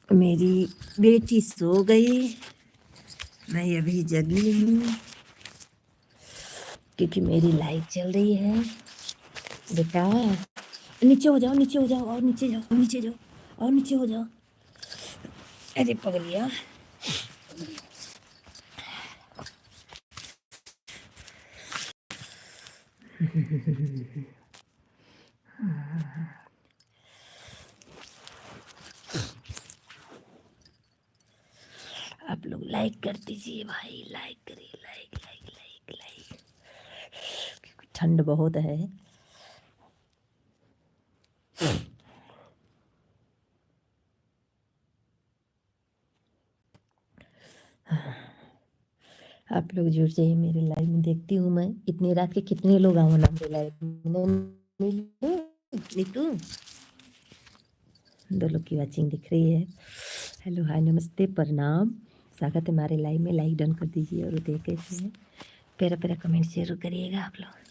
मेरी बेटी सो गई, मैं अभी जगी हूँ क्योंकि मेरी लाइट चल रही है। बेटा नीचे हो जाओ, नीचे हो जाओ, और नीचे जाओ, और नीचे जाओ, और नीचे हो जाओ। अरे पगलिया, आप लोग लाइक कर दीजिए भाई, लाइक करिए, लाइक लाइक लाइक लाइक। क्योंकि ठंड बहुत है। आप लोग जुड़ जाइए मेरे लाइव में। देखती हूँ मैं इतनी रात के कितने लोग आओ ना मेरे लाइव में। नीतू, दो लोग की वाचिंग दिख रही है। हेलो, हाय, नमस्ते, प्रणाम, स्वागत है हमारे लाइव में। लाइक डन कर दीजिए और देख कैसे हैं। प्यारा प्यारा कमेंट जरूर करिएगा आप लोग।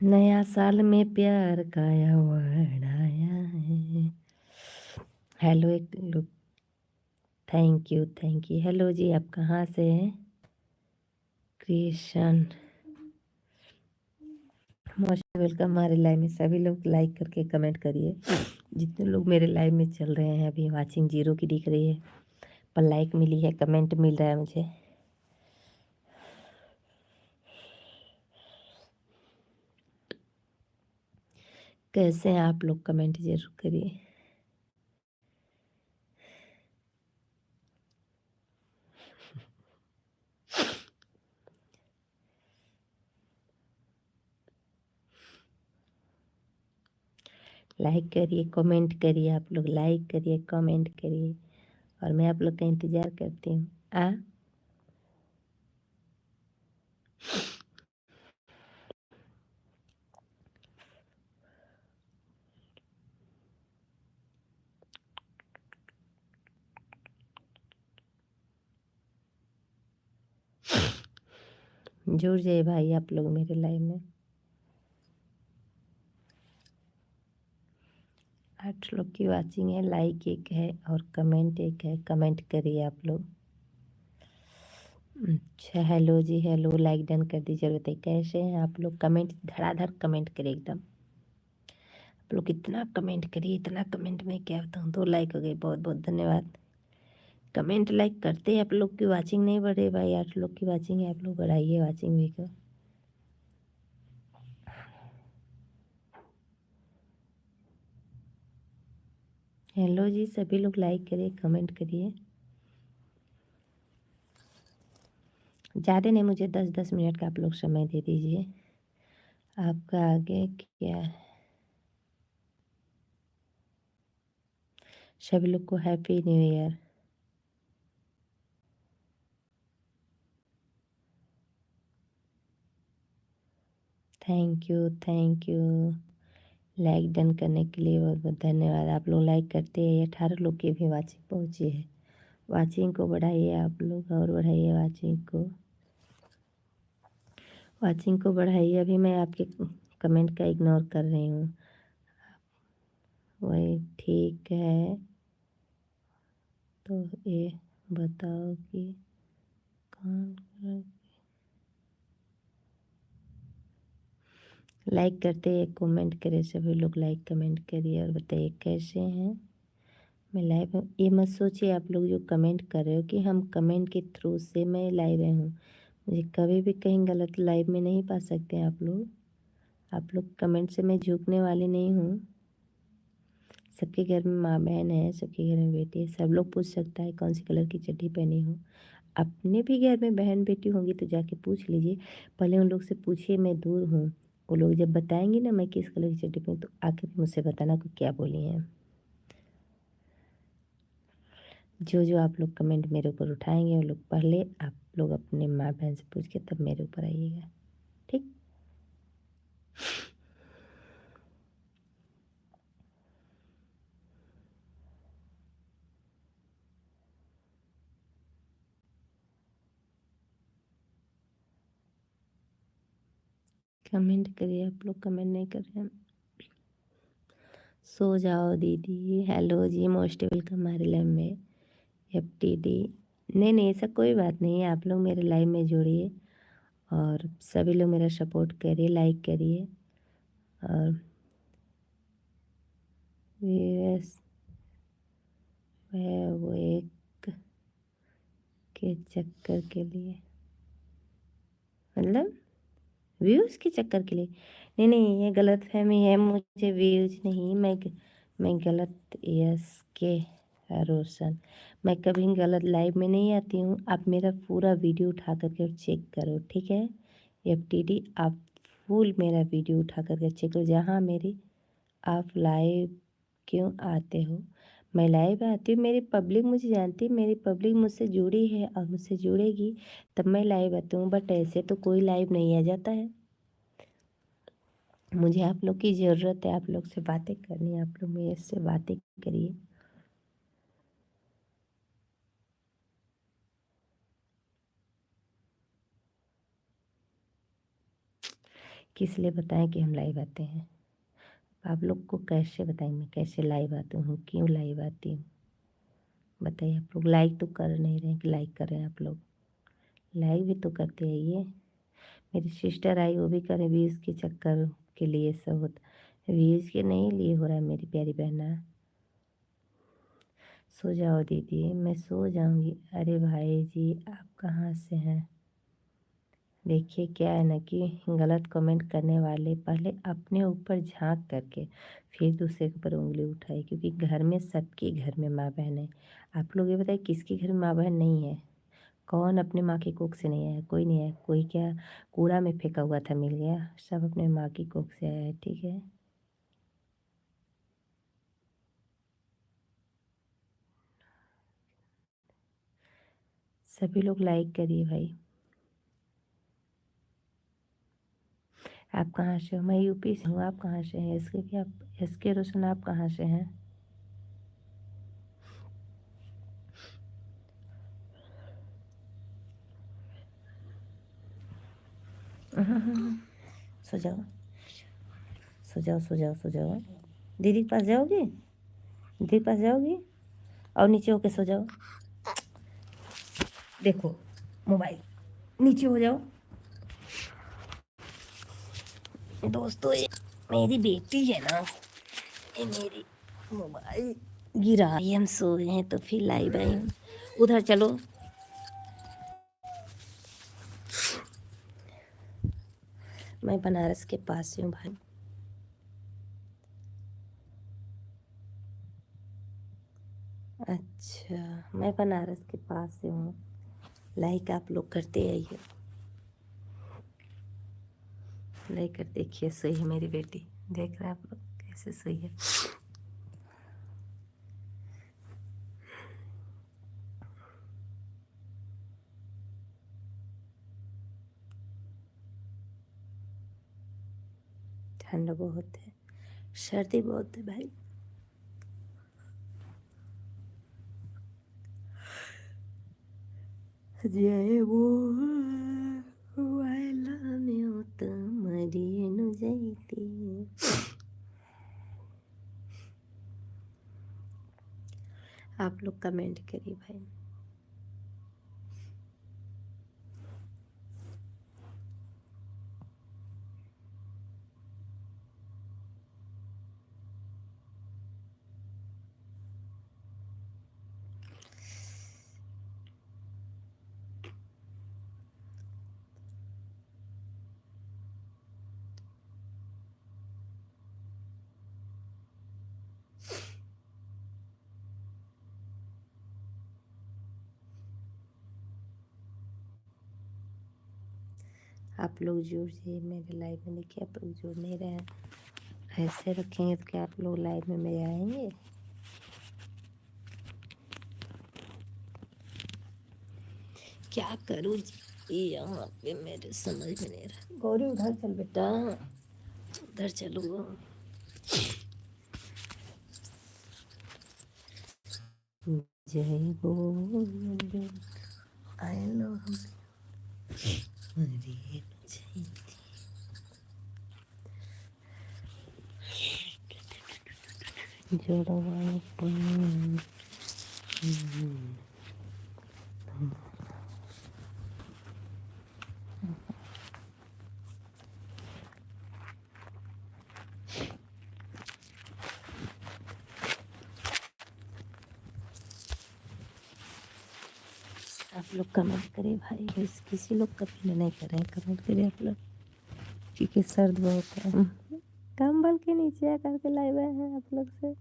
नया साल में प्यार का अवॉर्ड आया है। हेलो एक लोग, thank you thank you. Hello ji, आप कहाँ से हैं? क्रिएशन, मोस्ट वेलकम हमारे लाइव में। सभी लोग लाइक करके कमेंट करिए। जितने लोग मेरे लाइव में चल रहे हैं, अभी वाचिंग जीरो की दिख रही है, पर लाइक मिली है, कमेंट मिल रहा है मुझे। कैसे हैं आप लोग? कमेंट जरूर करिए। लाइक करिए, कमेंट करिए, आप लोग लाइक करिए, कमेंट करिए, और मैं आप लोग का इंतज़ार करती हूँ। जुड़ जाइए भाई आप लोग मेरे लाइव में। 8 लोग की वाचिंग है, लाइक एक है और कमेंट एक है। कमेंट करिए आप लोग। अच्छा, हेलो जी, हेलो, लाइक डन कर दीजिए और बताइए कैसे हैं आप लोग। कमेंट धड़ाधड़ कमेंट करिए एकदम। आप लोग इतना कमेंट करिए, इतना कमेंट में क्या बताऊँ। 2 लाइक हो गए, बहुत बहुत धन्यवाद। कमेंट लाइक करते हैं आप लोग की वाचिंग नहीं बढ़े भाई। 8 लोग की वाचिंग है, आप लोग बढ़ाइए वाचिंग भी को। हेलो जी, सभी लोग लाइक करिए, कमेंट करिए। ज़्यादा नहीं, मुझे 10-10 मिनट का आप लोग समय दे दीजिए। आपका आगे क्या है? सभी लोग को happy new year. Thank you thank you. Like done करने के लिए बहुत बहुत धन्यवाद। आप लोग लाइक करते हैं। 18 लोग की भी वाचिंग पहुंची है। वाचिंग को बढ़ाइए आप लोग, और बढ़ाइए वाचिंग को, वाचिंग को बढ़ाइए। अभी मैं आपके कमेंट का इग्नोर कर रही हूँ। वही ठीक है, तो ये बताओ कि कौन। लाइक करते हैं, कमेंट करिए, सभी लोग लाइक कमेंट करिए और बताइए कैसे हैं। मैं लाइव हूँ, ये मत सोचिए आप लोग जो कमेंट कर रहे हो कि हम कमेंट के थ्रू से मैं लाइव हूँ। मुझे कभी भी कहीं गलत लाइव में नहीं पा सकते हैं आप लोग। आप लोग कमेंट से मैं झुकने वाली नहीं हूँ। सबके घर में माँ बहन है, सबके घर में बेटी है। सब लोग पूछ सकता है कौन सी कलर की चड्डी पहनी हो। अपने भी घर में बहन बेटी होंगी तो जाके पूछ लीजिए। पहले उन लोग से पूछिए, मैं दूर हूँ। वो लोग जब बताएंगे ना मैं किस कलर की चड्डी पहनी, तो आके मुझसे बताना को क्या बोली हैं। जो जो आप लोग कमेंट मेरे ऊपर उठाएंगे वो लोग पहले आप लोग अपने माँ बहन से पूछ के तब मेरे ऊपर आइएगा, ठीक। कमेंट करिए, आप लोग कमेंट नहीं कर रहे हैं। सो जाओ दीदी, हेलो जी, मोस्ट वेलकम हमारे लाइव में। FTD, नहीं ऐसा कोई बात नहीं है, आप लोग मेरे लाइव में जुड़िए और सभी लोग मेरा सपोर्ट करिए, लाइक करिए और व्यूअर्स वो एक के चक्कर के लिए, मतलब व्यूज़ के चक्कर के लिए, नहीं ये गलत फहमी है, मुझे व्यूज़ नहीं, मैं गलत, यस के रोशन, मैं कभी गलत लाइव में नहीं आती हूँ। आप मेरा पूरा वीडियो उठा करके चेक करो, ठीक है। FTD, आप फुल मेरा वीडियो उठा करके चेक करो, जहाँ मेरी आप लाइव क्यों आते हो। मैं लाइव आती हूँ, मेरी पब्लिक मुझे जानती है, मेरी पब्लिक मुझसे जुड़ी है और मुझसे जुड़ेगी तब मैं लाइव आती हूँ, बट ऐसे तो कोई लाइव नहीं आ जाता है। मुझे आप लोग की ज़रूरत है, आप लोग से बातें करनी है, आप लोग मेरे से बातें करिए। किस लिए बताएं कि हम लाइव आते हैं, आप लोग को कैसे बताएं मैं कैसे लाइव आती हूँ, क्यों लाइव आती हूँ, बताइए। आप लोग लाइक तो कर नहीं रहे कि लाइक कर रहे हैं, आप लोग लाइक भी तो करते आइए। मेरी सिस्टर आई, वो भी करे, व्यूज़ के चक्कर के लिए सब होता, व्यूज़ के नहीं लिए हो रहा है मेरी प्यारी बहना। सो जाओ दीदी, मैं सो जाऊंगी। अरे भाई जी, आप कहाँ से हैं। देखिए क्या है ना कि गलत कमेंट करने वाले पहले अपने ऊपर झांक करके फिर दूसरे के ऊपर उंगली उठाए, क्योंकि घर में सबके घर में माँ बहन है। आप लोग ये बताइए किसके घर में माँ बहन नहीं है। कौन अपने माँ की कोख से नहीं आया, कोई नहीं आया। कोई क्या कूड़ा में फेंका हुआ था मिल गया, सब अपने माँ की कोख से आया है, ठीक है। सभी लोग लाइक करिए भाई। आप कहाँ से हो। मैं यूपी से हूँ, आप कहाँ से हैं। इसके क्या, SK रोशन, आप कहाँ से हैं। सो जाओ सो जाओ सो जाओ सो जाओ। दीदी के पास जाओगी, दीदी के पास जाओगी और नीचे होके सो जाओ। देखो मोबाइल, नीचे हो जाओ। दोस्तों ये मेरी बेटी है ना, ये मेरी मोबाइल गिरा, ये हम सोए हैं तो फिर लाइव आई हूँ। उधर चलो। मैं बनारस के पास से हूँ भाई। अच्छा, मैं बनारस के पास से हूँ। लाइक आप लोग करते आइए, लाइक कर। देखिए सोई है मेरी बेटी, देख रहे हैं आप लोग कैसे सोई है। ठंड बहुत है, सर्दी बहुत है भाई। जय वो वाला में तो मरिए न जाती। आप लोग कमेंट करिए भाई। आप लोग जुड़ जाइए मेरे लाइव में। देखिए आप लोग जुड़ नहीं रहे हैं, ऐसे रखेंगे तो क्या आप लोग लाइव में मेरे आएंगे। क्या करूँ जी यहाँ पे, मेरे समझ में नहीं रहा। गौरी उधर चल बेटा, उधर चलो। जय बोल आई लव, अरे जय। जोड़वा आप लोग कमेंट करिए भाई, किसी लोग कमेंट नहीं कर रहे हैं, कमेंट करिए आप लोग, क्योंकि सर्द बहुत है। कंबल के नीचे आकर के लाए हुए हैं आप लोग से।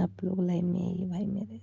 आप लोग लाइन में आइए भाई मेरे।